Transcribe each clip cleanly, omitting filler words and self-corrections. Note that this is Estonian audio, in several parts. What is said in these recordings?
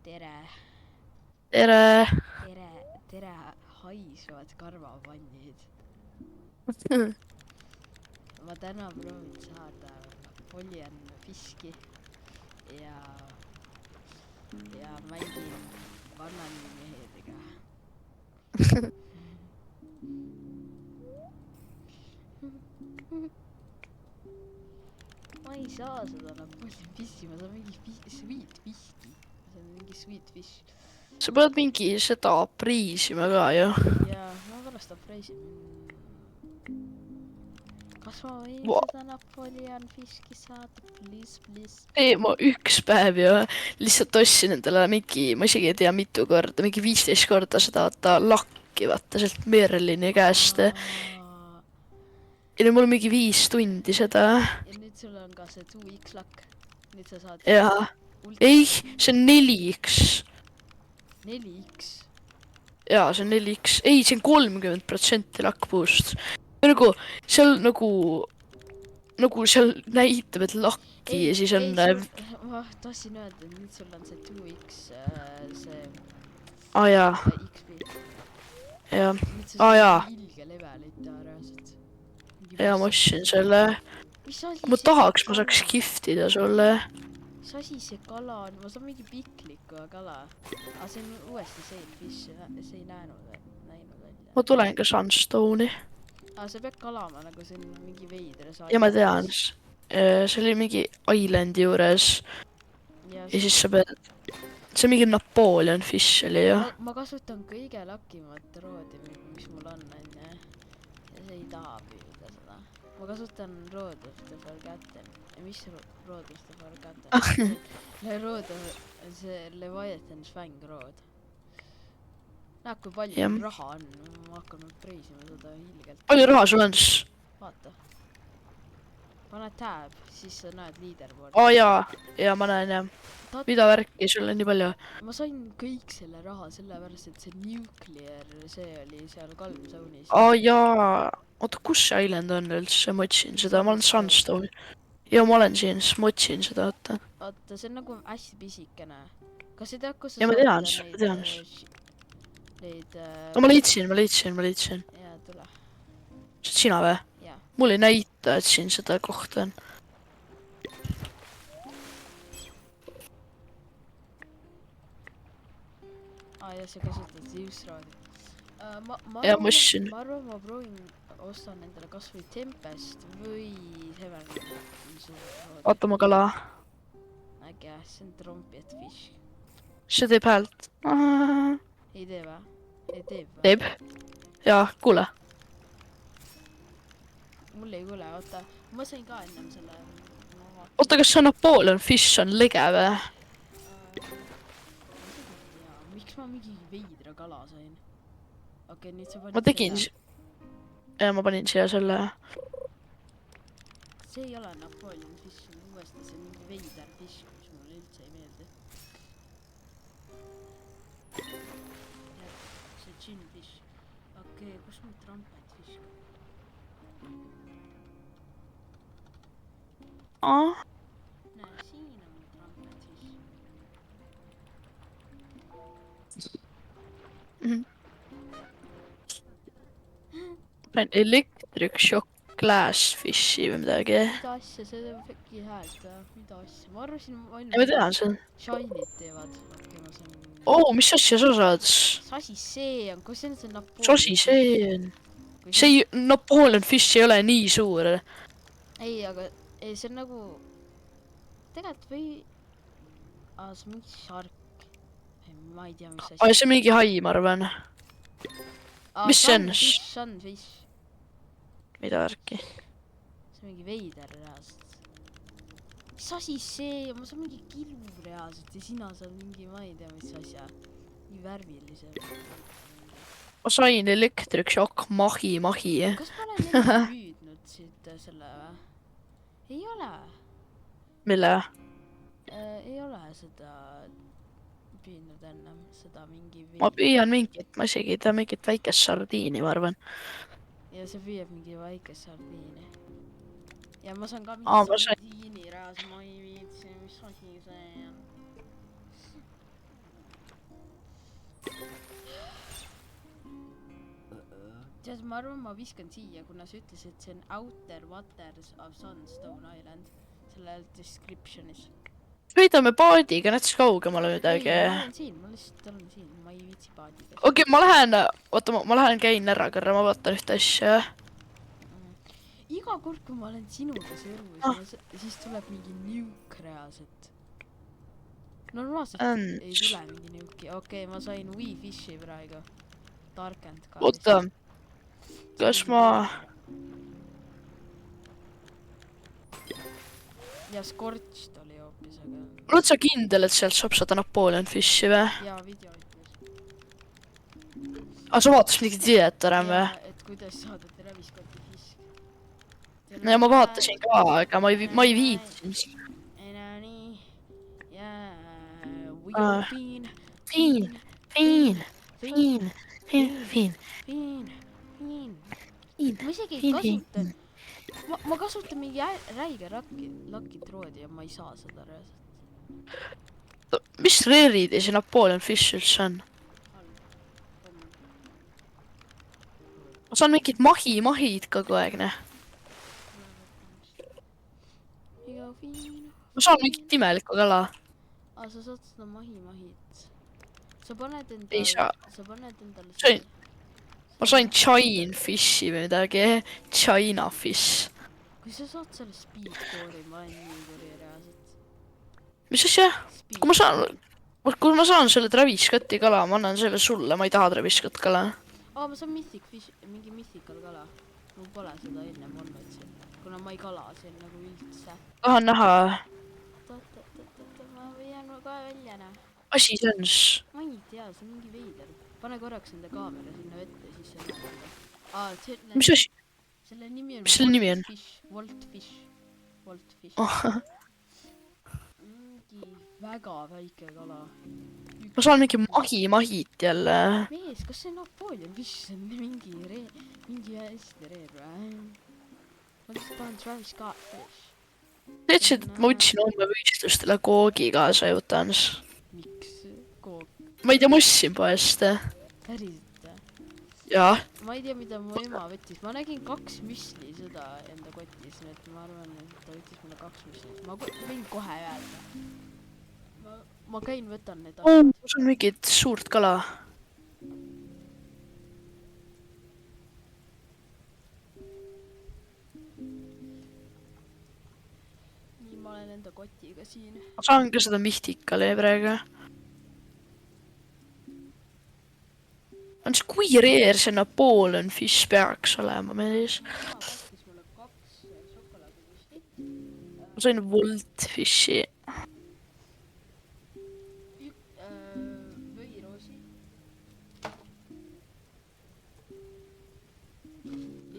Tere, Tere! tere haisvad karvapannid. Ma täna proovin saada Napoleon Fiski ja mängin bananimehedega. Ma ei saa seda Napoleon Fiski, ma saan mingi sweet fiski. Ma saan mingi sweet fish. Sa pead mingi seda priisima ka ju. Ja ma pärast apreisin. Kas ma võin Va- seda Napoleon Fiski saada? Please. Ei, ma üks päev ju lihtsalt ostsin endale mingi, ma isegi ei tea mitu korda, mingi 15 korda seda lakki vaata sealt Merlini käest. Aa. Ja nüüd mul on mingi 5 tundi seda. Ja nüüd sul on ka see 2x lakk. Nüüd sa saad Ja ei, see on 4x. 4x. Jaa, see on 4x. Ei, see on 30% lakkpuust. Nagu seal nagu seal näitab, et lakki ja siis on... Ma tahtsin öelda, et nüüd sul on see 2x see jaa. XP. Jaa. Nüüd sa saad ilge levelit teha reaalselt. Ja ma ostsin selle. Kui ma tahaks, ma saaks giftida sulle. Mis asi see kala on? Ma saan mingi pikliku kala. Aga see on uuesti sailfish, see ei näinud välja. Ma tulen ka Sunstone'i. Aga sa pead kalama nagu see on mingi veidre saali. Ja ma tean. See oli mingi islandi juures. Ja siis sa pead... See on mingi Napoleon Fish oli ju. Ma kasutan kõige lakimat roodi, mis mul on, onju. Ja see ei taha püüda seda. Ma kasutan Road of the Forgotten. Ja mis Road of the Forgotten? Road of... See Leviathan Fang Road. Näed, kui palju raha on. Ma hakkan nüüd preisima seda ilgelt. Palju raha sul on siis? Vaata. Pane tab, siis sa näed leaderboard. Jaa, ma näen jah. Mida värki sul on nii palju? Ma sain kõik selle raha sellepärast, et see Nuclear, see oli seal Calm Zone'is. Jaa. Oota, kus see island on üldse? Ma otsin seda, ma olen Sunstone. Ja ma olen siin, siis ma otsin seda, oota. Oota, see on nagu hästi pisikene. Kas ei tea, kus sa ja ma tean. Neid... No ma leidsin. Jaa, tule. See on sina või? Jaa. Mul ei näita, et siin seda kohta on. Ja sa kasutad Zeus-raadi. Ma arvan, ma proovin ostan endale kas või Tempest või Heaven. Oota ma kala. Äge, see on Trumpet Fish. See teeb häält. Ei tee või? Ei teeb või? Teeb. Jaa, kuule. Mul ei kuule, oota. Ma sain ka ennem selle... Oota, kas see Napoleon Fish on lege või? Miks ma mingi veidra kala sain? Okei, nüüd sa panid ma tegin ja ma panin siia selle. See ei ole Napoleon Fish, uuesti see mingi veider fish, mis mulle üldse ei meeldi. See gin fish. Okei, kus mul trumpet fish? Näe, siin on mul trumpet fish. Panen electric shock glass fishi või midagi. Mida asja, see teeb äkki häält, mida asja? Ma arvasin ainult... Ja ma tean see. Shinid teevad. Okei, ma saan... mis asja sa saad? Sasi see on, kus see Napoleon? Sasi see on. See Napoleon Fish ei ole nii suur. Ei, aga see on nagu... Tegelikult või... see on mingi shark. Ma ei tea, mis asi. See on mingi hai, ma arvan. Mis see on? Sunfish. Mida värki? See on mingi veider reaalselt. Mis asi see? Ma saan mingi kilu reaalselt ja sina saad mingi, ma ei tea, mis asja. Nii värvilise. Ma sain electric shock mahi. Kas ma olen enne püüdnud siit selle või? Ei ole. Mille? Ei ole seda püüdnud ennem, seda mingi... Ma püüan mingit, ma isegi ei tea mingit väikest sardiini, ma arvan. Ja see püüab mingi väikest sardiini. Ja ma saan ka mingi sardiini reas, ma ei viitsi, mis asi see on. tead, ma arvan, ma viskan siia, kuna sa ütlesid, et see on Outer Waters of Sunstone Island selle descriptionis. sõidame paadiga näiteks kaugemale midagi. ei, ma olen siin, ma lihtsalt olen siin, ma ei viitsi paadiga. Okei, ma lähen, oota, ma lähen käin ära korra, ma vaatan ühte asja. Iga kord, kui ma olen sinuga servus, siis tuleb mingi niuk reaalselt. Normaalselt ei tule mingi niuki. Okei, ma sain Wii Fishi praegu. Tarkend ka. Oota, kas ma... Ja Scorched oli hoopis, aga... oled sa kindel, et sealt saab seda Napoleon Fishi või? Jaa, video ütles. Aga sa vaatasid mingit videot varem või? Et kuidas saada Traviskotti fisk. No ja ma vaatasin ka, aga ma ei viitsinud. No nii. Jaa. We are fiin. Fiin. Ma isegi ei kasuta. Ma kasutan mingi räige lakid roodi ja ma ei saa seda reaalselt. Mis reerid ja see Napoleon Fish üldse on? Ma saan mingid mahid ka kogu aeg, ne? Ma saan mingit imelikku kala. Aa, sa saad seda mahit. Sa paned Ei saa. endale... Ma sain Chine Fishi või midagi. China Fish. Kui sa saad selle speedcore'i, ma olen nii kuri reaalselt. Mis asja? Kui ma saan selle Travis Scotti kala, ma annan selle sulle, ma ei taha Travis Scott kala. Aa, ma saan Mythic Fish, mingi Mythical kala. Mul pole seda ennem olnud siin, kuna ma ei kala siin nagu üldse. Tahan näha. Ma võin ka välja näha. Asi see on siis. Ma ei tea, see on mingi veider. Pane korraks enda kaamera sinna vette, siis see näeb. Aa, Mis asi? selle nimi on... Mis selle nimi on? Voltfish. Mingi väga väike kala. Ma saan mingi mahit jälle. Mees, kas see Napoleon Fish on mingi hästi reer või? Ma lihtsalt tahan Travis Scott Fish. Teadsid, et ma võtsin homme võistlustele koogi kaasa ja võtan. Miks kook? Ma ei tea, ma ostsin poest. Päriselt? Jaa. Ma ei tea, mida mu ema võttis. Ma nägin 2 müsli seda enda kotis, nii et ma arvan, et ta võttis mulle 2 müsli. Ma võin kohe öelda. Ma käin, võtan need asjad. Ma saan mingit suurt kala. Nii, ma olen enda kotiga siin. Ma saan ka seda Mythicali praegu. On see kui reer see Napoleon Fish peaks olema mees? Ma sain Volt Fishi. Võiroosi.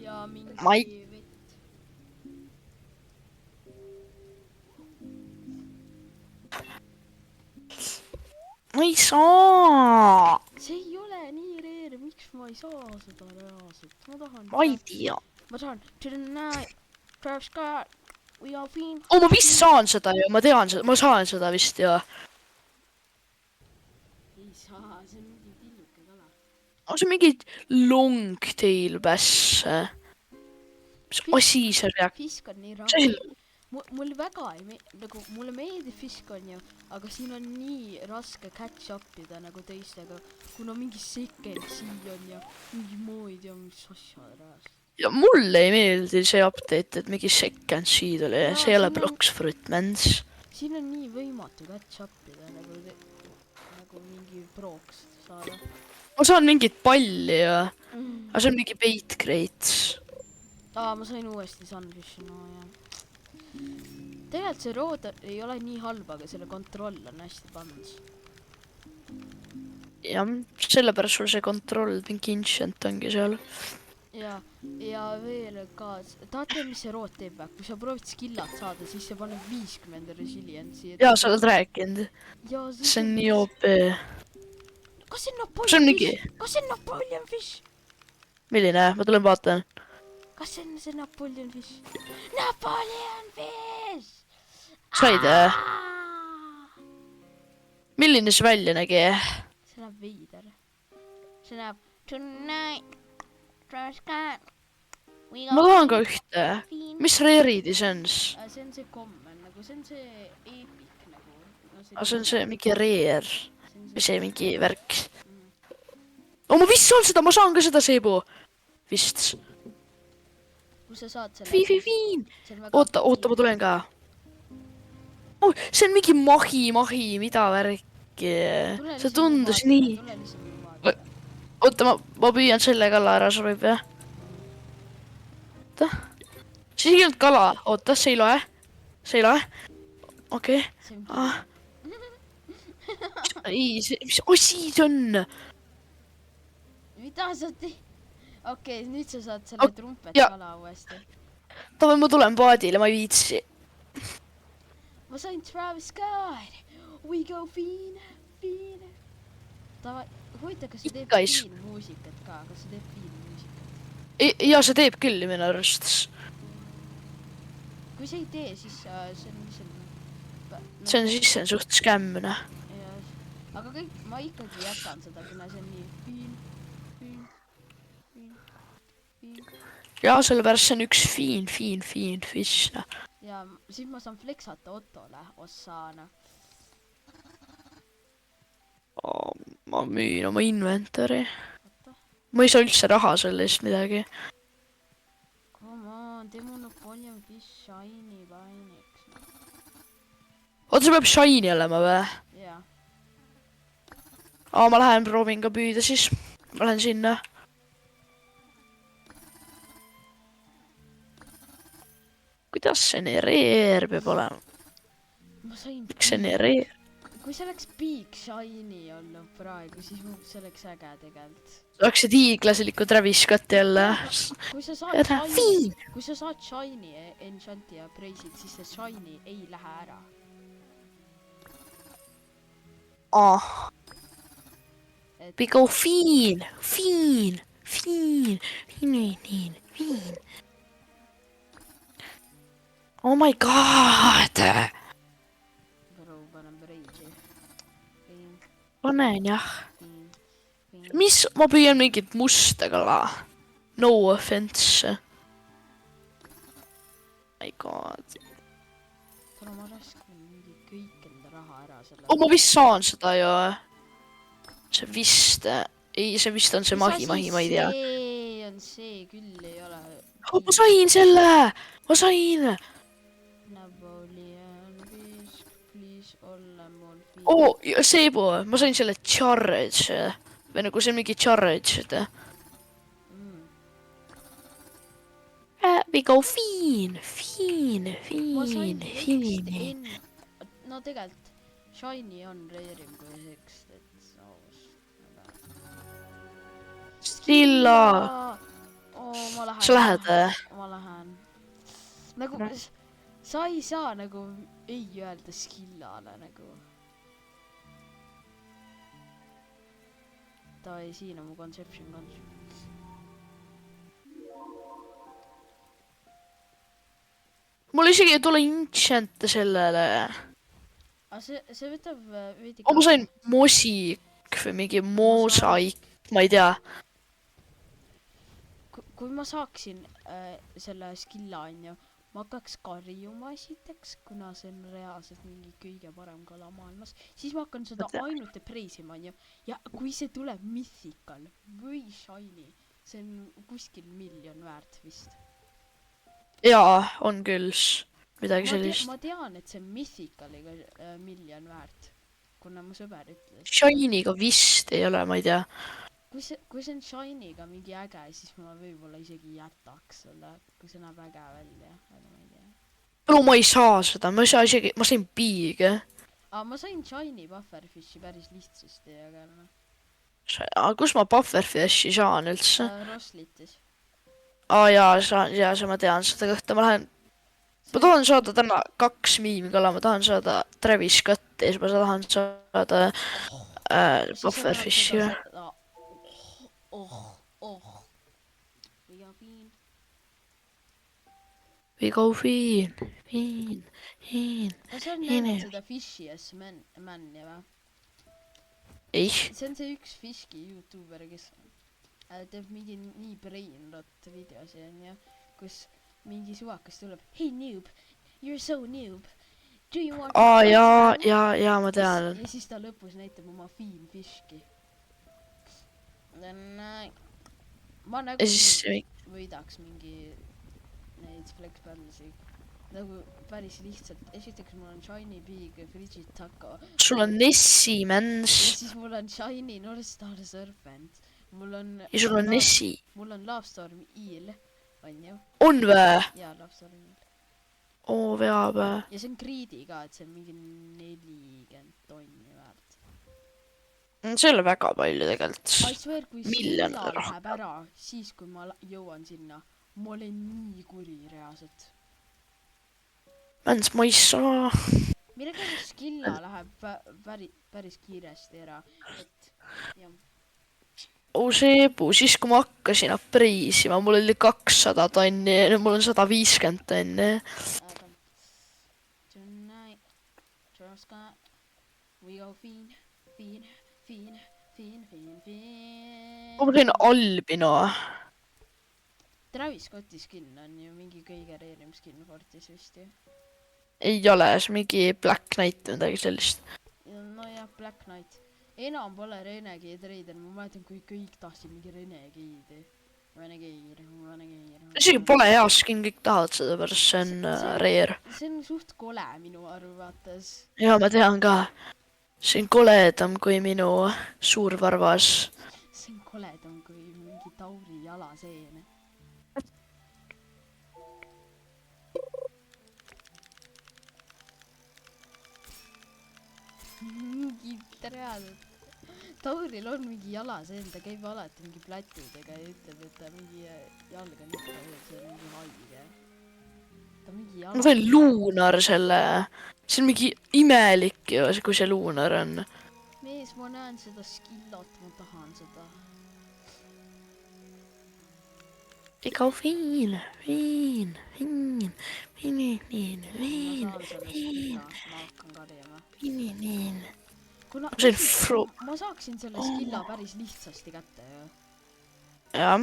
Ja mingi vett. Ma ei saa. See ei ole nii reer, miks ma ei saa seda reaalselt? Ma tahan... Ma ei tea. Ma tahan... Tonight, Travis Scott, we are fiend. Ma vist saan seda ju, ma tean seda, ma saan seda vist ju. Ei saa, see on mingi pilluke kala. See on mingi longtail bass. Mis asi see peaks? Fisk on nii raske. Mulle väga ei nagu, mulle meeldib fisk on ju, aga siin on nii raske catch up ida nagu teistega, kuna mingi second sea on ja mingi mood ja mis asja reaalselt. Ja mulle ei meeldi see update, et mingi second sea tuli, see ei ole Bloxfruit Mans. Siin on nii võimatu catch up ida nagu mingi proks saada. Ma saan mingit palli ju, aga see on mingi bait crate. Ma sain uuesti Sunfishi, no jah. Tegelikult see rood ei ole nii halb, aga selle kontroll on hästi pandud. Ja sellepärast sul see kontroll, mingi Ancient ongi seal. Ja veel ka, tahate, mis see rood teeb või? Kui sa proovid skillat saada, siis see paneb 50 resiliency. Jaa, sa oled rääkinud. See on nii OP. Kas see on Napoleon Fish? Kas see on Napoleon Fish? Milline? Ma tulen vaatan. Kas see on see Napoleon Fish? Napoleon Fish! Said Milline see välja nägi? See näeb veider. See näeb tonight. Trash can. We ma tahan ka ühte . mis Rarity see on siis ? see on see common , nagu see on see epic nagu . aga see on see mingi rare või see mingi värk . mm. . ma vist saan seda , ma saan ka seda seebu . vist . kui sa saad selle . Fiin . oota , ma tulen ka . oh , see on mingi mahi , mida värki . see tundus nii . oota , ma püüan selle kalla ära , sobib jah ? oota . siis ei olnud kala , oota , see ei loe . see ei loe . okei . ei , see , mis asi see on ? mida sa teed ? okei , nüüd sa saad selle trumpetkala uuesti . davai , ma tulen paadile , ma ei viitsi . ma sain Travis Scott . We go Fiin . davai , huvitav , kas see teeb Ikkais. Fiin muusikat ka , kas see teeb Fiin muusikat ? ja see teeb küll minu arust . kui see ei tee , siis see on lihtsalt . see on siis , see on suht skämmne . aga kõik , ma ikkagi jätan seda , kuna see on nii Fiin . ja sellepärast see on üks fiin fish . ja siis ma saan flexata Ottole ossana . ma müün oma inventory . ma ei saa üldse raha selle eest midagi . Come on , tee mul Napoleon Fish shiny painiks . oota , see peab shiny olema või ? jah , ma lähen proovin ka püüda siis . ma lähen sinna . kuidas see nii rare peab olema ? ma sain . miks see nii rare ? kui see oleks big shiny olnud praegu , siis see oleks äge tegelikult . saaksid hiiglasliku Travis Scotti jälle . kui sa saad shiny , kui sa saad shiny enchanti ja praise'id , siis see shiny ei lähe ära . We go fiin . Oh my god . Bro , panen praise'i . panen jah . mis , ma püüan mingit musta kala . No offense . My god . kuule , ma raskan mingi kõik enda raha ära selle . ma vist saan seda ju . see vist , ei , see vist on see mahi , ma ei tea . see on see küll ei ole . ma sain selle , ma sain . Napoleon Fish , please ole mul . Seebu , ma sain selle charge või nagu see mingi charge . We go fiin . ma sain tekst enne , no tegelikult shiny on rare'im kui tekst , et aus . Stilla . ma lähen . sa lähed või ? ma lähen . nagu sa ei saa nagu ei öelda Skillale nagu . davai , siin on mu conception . mul isegi ei tule enchant'e sellele . aga see võtab veidi . ma sain mosik või mingi mosaik , ma ei tea . kui ma saaksin selle skill'a onju , ma hakkaks karjuma esiteks , kuna see on reaalselt mingi kõige parem kala maailmas , siis ma hakkan seda ainult preisima onju , ja kui see tuleb mythical või shiny , see on kuskil 1 miljon väärt vist . jaa , on küll midagi sellist . ma tean , et see on mythicaliga 1 miljon väärt , kuna mu sõber ütles . Shiny'ga vist ei ole , ma ei tea . kui see on shiny'ga mingi äge , siis ma võib-olla isegi jätaks selle , kui see näeb äge välja , aga ma ei tea . no ma ei saa seda , ma ei saa isegi , ma sain big'e . aga ma sain shiny pufferfishi päris lihtsasti , aga noh . kus ma pufferfishi saan üldse ? Roslitis . jaa , ma tean seda kohta , ma lähen . ma tahan saada täna 2 miimikala , ma tahan saada Travis Scotti ja siis ma tahan saada pufferfishi . We go fiin . kas sa oled näinud seda Fishy S Man'i või ? ei , see on see üks Fishki Youtuber , kes teeb mingi nii brain rot videosi onju, kus mingi suvakas tuleb. Hey noob, you're so noob. Do you want to fight now? ja ma tean. Ja siis ta lõpus näitab oma Fiin Fishki. Ma nagu võidaks mingi neid Flex Battle'i nagu päris lihtsalt. Esiteks mul on Shiny Big Frigid Taco. Sul on Nessie, mens. Ja siis mul on Shiny North Star Serpent. Mul on... Ja sul on Nessie. Mul on Lovestorm Eel, on ju? On vä? Jaa, Lovestorm Eel. Oo, veab. Ja see on greedy ka, et see on mingi 40 tonni väärt. See ei ole väga palju tegelikult. I swear, kui Skilla läheb ära, siis kui ma jõuan sinna, ma olen nii kuri reaalselt. Mens, ma ei saa. Mille käes Skilla läheb päris kiiresti ära, et jah. Seebu, siis kui ma hakkasin apreisima, mul oli 200 tonni, nüüd mul on 150 tonni. Tonight, Troscott, we go fiend. Ma sain Albino. Travis Scotti skin on ju mingi kõige reerim skin Fortis vist ju. Ei ole, see mingi Black Knight või midagi sellist. No jah, Black Knight. Enam pole Renegade Raider, ma mäletan, kui kõik tahtsid mingi Renegade'i. Renegade. Isegi pole hea skin, kõik tahavad seda, pärast see on rare. See on suht kole minu arvates. Ja ma tean ka. See on koledam kui minu suur varvas. See on koledam kui mingi Tauri jalaseene. Mingi reaalselt. Tauril on mingi jalaseen, ta käib alati mingi plätidega ja ütleb, et ta mingi jalg on ikka veel, see on mingi haige. Ta mingi jalaseen. Ma sain Lunar selle. See on mingi imelik ju, kui see Lunar on. Mees, ma näen seda Skillot, ma tahan seda. Ikka fiin. Ma hakkan karjama. Ma saaksin selle Skilla päris lihtsasti kätte ju. Jah,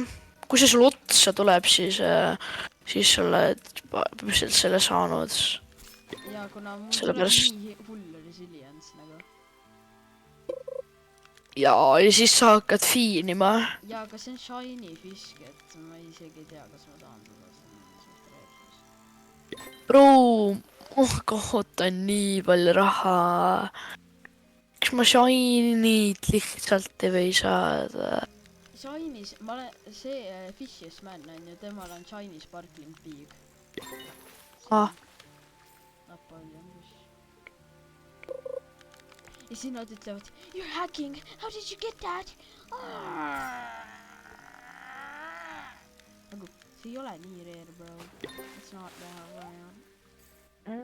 kui see sul otsa tuleb, siis sa oled püstelt selle saanud. Ja kuna mul tuleb nii hull resilience nagu. Ja siis sa hakkad fiinima. Ja aga see on Shiny Fisk, et ma isegi ei tea, kas ma tahan seda. Bro, kohta on nii palju raha. Kas ma Shiny't lihtsalt ei või saada? Shiny's, see Fishes Man on ju, temal on Shiny Sparkling Big. Napoleon Fish. Ja siis nad ütlevad, you're hacking, how did you get that? Nagu, see ei ole nii rare, bro. It's not that rare.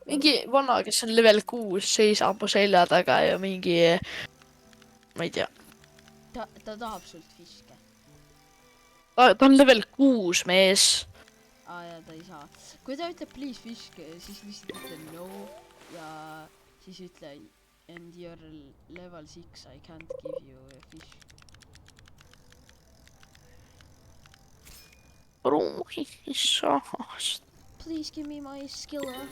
Mingi vana, kes on level 6, seisab mu selja taga ja mingi... Ma ei tea. Ta tahab sult fiske. Ta on level 6, mees. Ja ta ei saa. Kui ta ütleb please fiske, siis lihtsalt ütle no. Ja siis ütle and you're level 6, I can't give you a fish. Bro, ei saa. Please give me my skilla.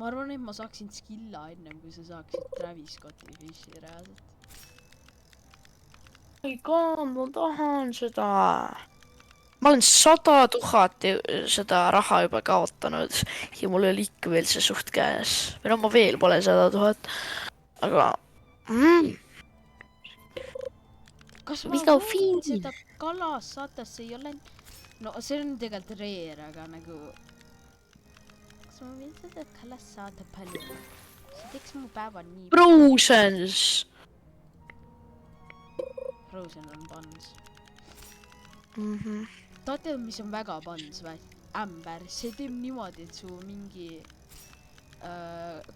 Ma arvan, et ma saaksin skilla ennem, kui sa saaksid Travis Scotti fishi reaalselt. Ei ka, ma tahan seda. Ma olen 100 000 seda raha juba kaotanud ja mul oli ikka veel see suht käes. Või no ma veel pole 100 000. Aga... Kas ma võin seda kalas saata, see ei ole... No see on tegelikult rare, aga nagu... Kas ma võin seda kalas saata palju? See teeks mu päeva nii... Brosens! Frozen on buns. Taate, mis on väga buns või? Ämber. See teeb niimoodi, et su mingi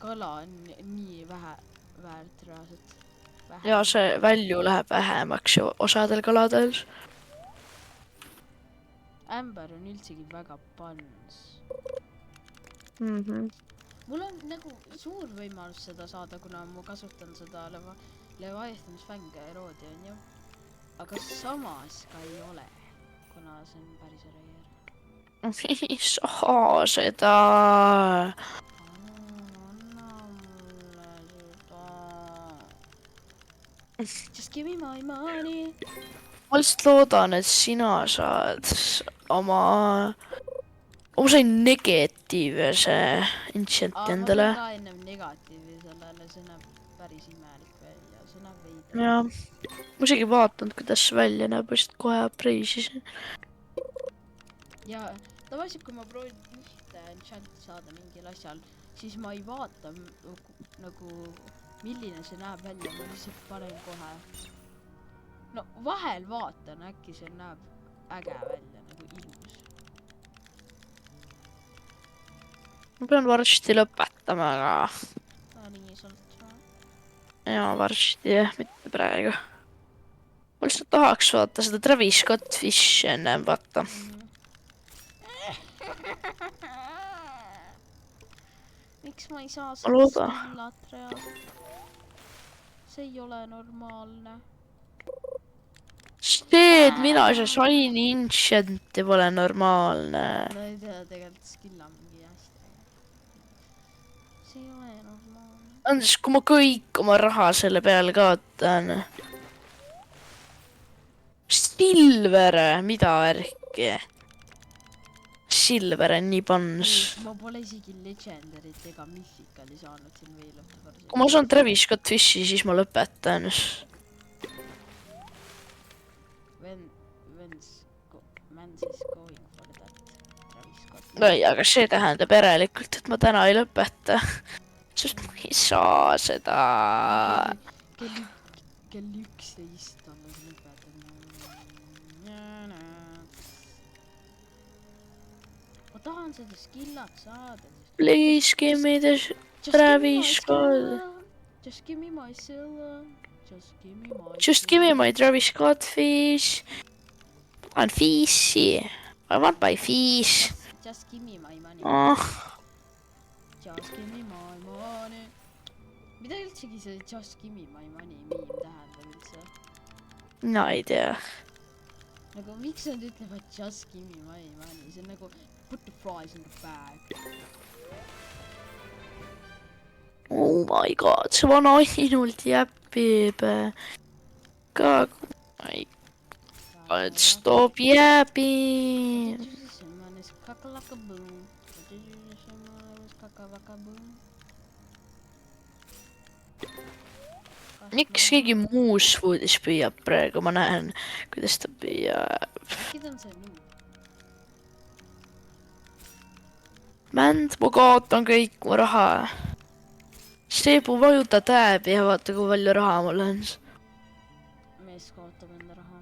kala on nii vähe väärt reaalselt. Ja see valju läheb vähemaks ju osadel kaladel. Ämber on üldsegi väga buns. mul on nagu suur võimalus seda saada, kuna ma kasutan seda leviathanisfänge eroodi onju. aga samas ka ei ole, kuna see on päris rare. ei saa seda. Anna mulle seda. Just give me my money. Ma lihtsalt loodan, et sina saad oma... Ma sain negatiivse enchant'i endale. Ma sain ka ennem negatiivi sellele, see näeb päris imelik välja, see näeb veidi. Jah, ma isegi vaatanud, kuidas see välja näeb, vist kohe preisisin. Ja tavaliselt, kui ma proovin ühte enchant'i saada mingil asjal, siis ma ei vaata nagu milline see näeb välja, ma lihtsalt panen kohe. No vahel vaatan, äkki see näeb äge välja, nagu ilus. Ma pean varsti lõpetama, aga... Nii sõlt. Jaa, varsti, mitte praegu. Ma lihtsalt tahaks vaata seda Travis Scott Fishi ennem vaata. Miks ma ei saa seda skillat reaalselt? See ei ole normaalne. See, et mina ei saa Shiny Enchant'i pole normaalne. No ei tea, tegelikult skilla mingi hästi. See ei ole normaalne. Andres, kui ma kõik oma raha selle peale kaotan. Silver, mida värki? Silver on nii pans. Ma pole isegi Legendarit ega Mythicali saanud siin veel õhtu. Kui ma saan Travis Scott Fishi, siis ma lõpetan. Man's is going for that Travis Scott. Ei, aga see tähendab järelikult, et ma täna ei lõpeta. Sest ma ei saa seda. Kell 11 alles lõpetan. Ma tahan seda skillat saada. Please give me the Travis Scott. Just give me my silver. Just give me my Travis Scott fish. I want fishy. I want my fish. Just give me my money. Just give me my money. Mida üldsegi see just give me my money miim tähendab üldse? No ei tea. Nagu miks nad ütlevad just give me my money? See on nagu put the fries in the bag. Oh my god, see on ainult jäpib. Ka... Stop jäpib. Miks keegi muus foodis püüab praegu? Ma näen, kuidas ta püüab. Äkki ta on see nüüd? Mänd, ma kaotan kõik mu raha. Seebu vajuta tääbi ja vaata, kui palju raha mul on. Mees kaotab enda raha.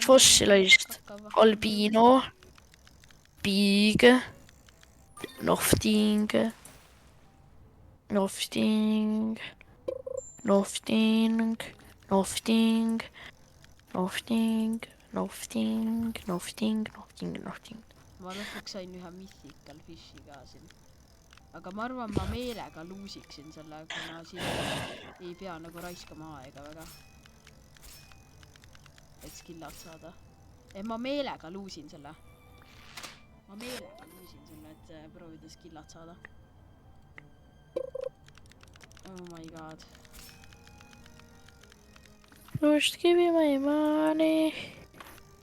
Fossilized. Albino. Big. Nofting. Nofting. Nofting. Nofting. Nofting. Nofting. Nofting. Nofting. Nofting. Ma lõpuks sain ühe Mythical Fishi ka siin. Aga ma arvan, ma meelega luusiksin selle, kuna siin ei pea nagu raiskama aega väga. Et skillat saada. Ma meelega luusin selle. Ma meelega luusin selle, et proovida skillat saada. Oh my god. Just give me my money.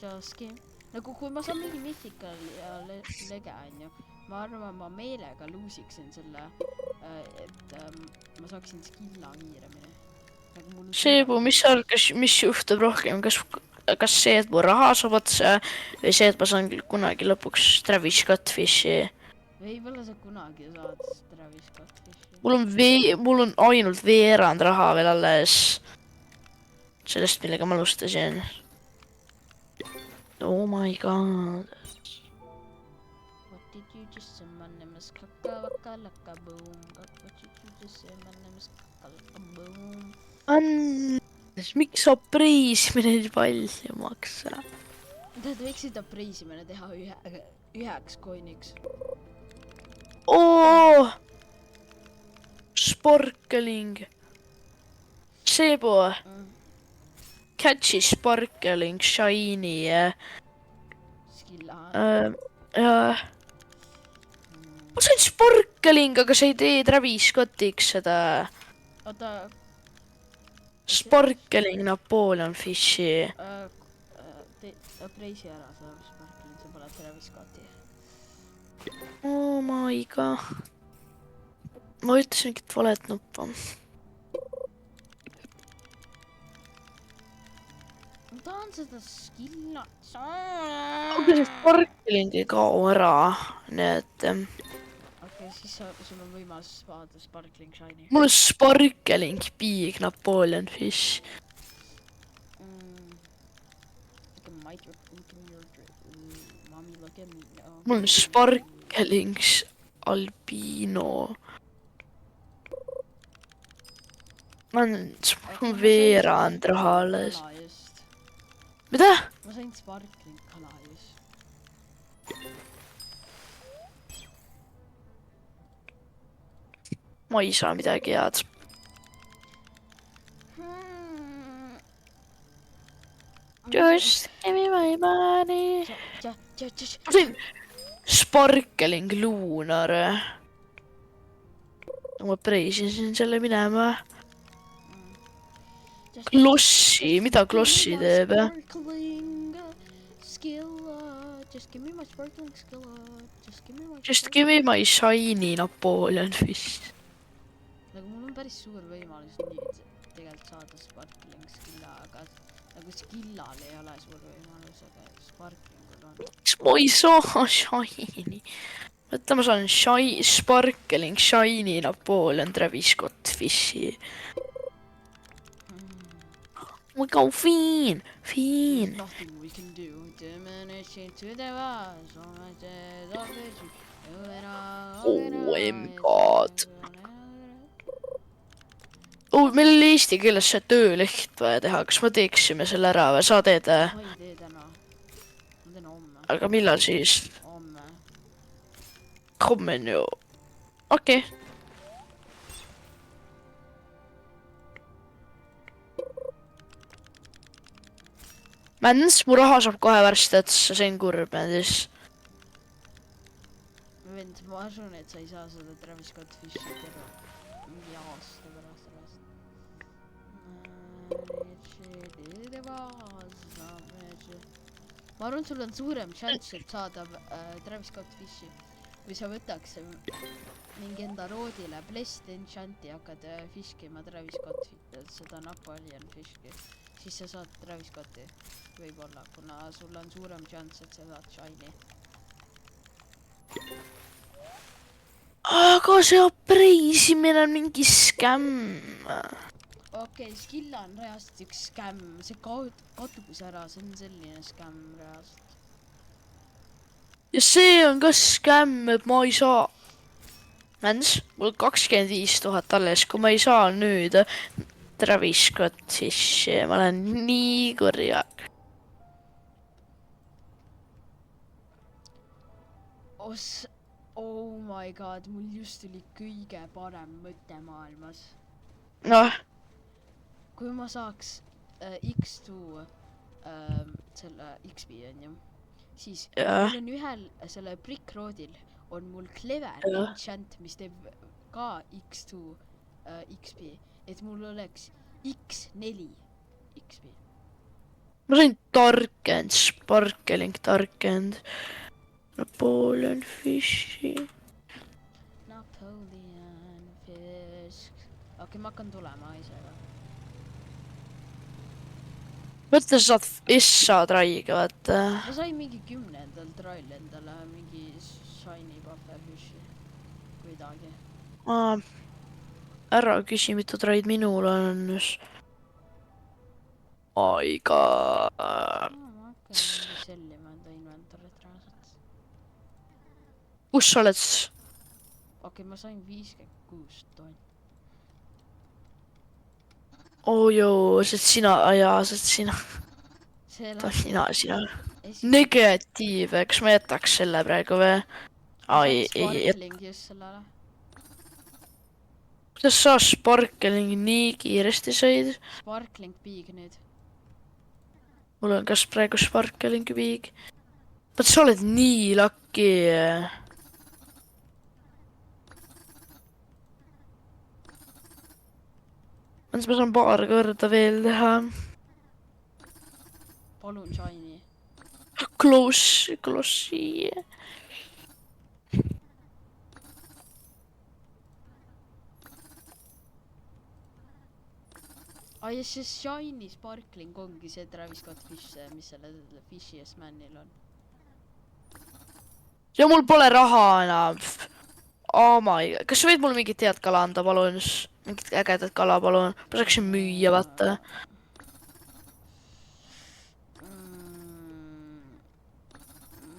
Just give... Nagu kui ma saan mingi Mythical ja lege onju, ma arvan, ma meelega luusiksin selle, et ma saaksin skilla kiiremini. Seebu, mis sa arvad, mis juhtub rohkem, kas see, et mu raha saab otsa või see, et ma saan kunagi lõpuks Travis Scott Fishi? Võib-olla sa kunagi saad Travis Scott Fishi. Mul on ainult veerand raha veel alles sellest, millega ma alustasin. Oh my god. What did you just say? My name is Kaka-Waka-Laka-Boom. What did you just say? My name is Kaka-Laka-Boom. Miks sa preismine nii palju maksa? Tead, võiks seda preisimine teha üheks coin'iks. Oo! Sparkling. Sebo. Catchy sparkling shiny. Skilla. Ja. Ma sain sparkling, aga sa ei tee Travis Scottiks seda. Oota. Sparkling Napoleon Fishi. Preisi ära seda sparkling, sa pole Travis Scotti. Oh my god. Ma ütlesin mingit valet nuppa. Ma tahan seda skilla. Aga see sparkling ei kao ära. Nii et... Okei, siis sul on võimalus vaadata sparkling shiny. Mul on sparkling big Napoleon Fish. Mul on sparkling albino. Ma olen veerand raha alles. Mida? Ma sain sparkling kala just. Ma ei saa midagi head. Just give me my money. Ma sain sparkling luunar. Ma preisin selle minema. Glossi, mida Glossi teeb? Just give me my shiny Napoleon Fish. Nagu mul on päris suur võimalus nüüd tegelikult saada sparkling skilla, aga nagu skillal ei ole suur võimalus, aga sparklingul on. Ma ei saa shiny. Mõtle, ma saan sparkling shiny Napoleon Travis Scott Fishi. We go fiend. Nothing we can do to manage into the vase. OMG. Meil oli eesti keeles see tööleht vaja teha, kas me teeksime selle ära või sa teed? Ma ei tee täna. Ma teen homme. Aga millal siis? Homme. Homme on ju. Okei. Mäns, mu raha saab kohe varsti otsa, see on kurb, Mändis. Vend, ma arvan, et sa ei saa seda Travis Scott Fishi terve mingi aasta pärast. Ma arvan, sul on suurem chance, et saada Travis Scott Fishi. Kui sa võtaks mingi enda roodile Blessed Enchanti ja hakkad fiskima Travis Scott seda Napoleon Fishki, siis sa saad Travis Scotti võib-olla, kuna sul on suurem chance, et sa saad shiny. Aga see preisimine on mingi skämm. Okei, skilla on reaalselt üks skämm, see katus ära, see on selline skämm reaalselt. Ja see on ka skämm, et ma ei saa. Mäns, mul 25 000 alles, kui ma ei saa nüüd Travis Scott Fishi, ma olen nii kurjak. Oh my god, mul just oli kõige parem mõte maailmas. Noh. Kui ma saaks X2 selle XP on ju, siis mul on ühel selle Brick Roadil on mul Clever Enchant, mis teeb ka X2 XP, et mul oleks X4 XP. Ma sain Darkend, Sparkling Darkend. Napoleon Fishi. Napoleon Fish. Okei, ma hakkan tulema ise ka. Mõtle, sa saad issa traiga, vaata. Ma sain mingi 10. trail endale mingi shiny pufferfishi. Kuidagi. Ära küsi, mitu traid minul on. Aiga. Ma hakkan mingi sellima enda inventorit reaalselt. Kus sa oled? Okei, ma sain 56 tonni. Oh joo, see sina, jaa, see sina. See Ta sina. negatiiv, kas ma jätaks selle praegu või? Ai, Sparkling just sellele. kuidas sa sparklingi nii kiiresti sõid? Sparkling Big nüüd. Mul on kas praegu sparklingi viig. Vaat sa oled nii lucky. Ma saan paar korda veel teha. Palun shiny. Close. Ai, ja see shiny sparkling ongi see Travis Scott Fish, mis sellel Fishiest Manil on. Ja mul pole raha enam. Oh my god. Kas sa võid mul mingit head kala anda, palun? Mingit ägedat kala, palun. Ma saaksin müüa, vaata.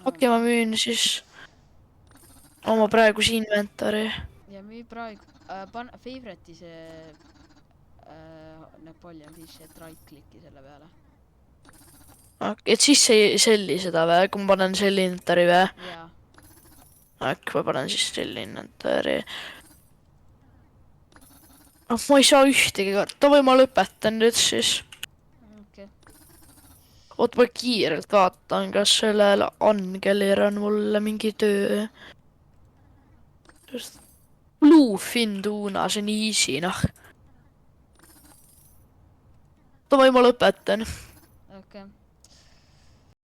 Okei, ma müün siis oma praeguse inventori. Ja müü praegu, favorite'i see Napoleon Fish, et right click'i selle peale. Et siis ei selli seda või? Kui ma panen selli inventori või? Jaa. Äkki ma panen siis selli inventori. Ma ei saa ühtegi karta, või ma lõpetan nüüd siis. Okei. Oot, ma kiirelt vaatan, kas sellel Angelil on mulle mingi töö. Bluefin tuna, see on easy, noh. Ma lõpetan.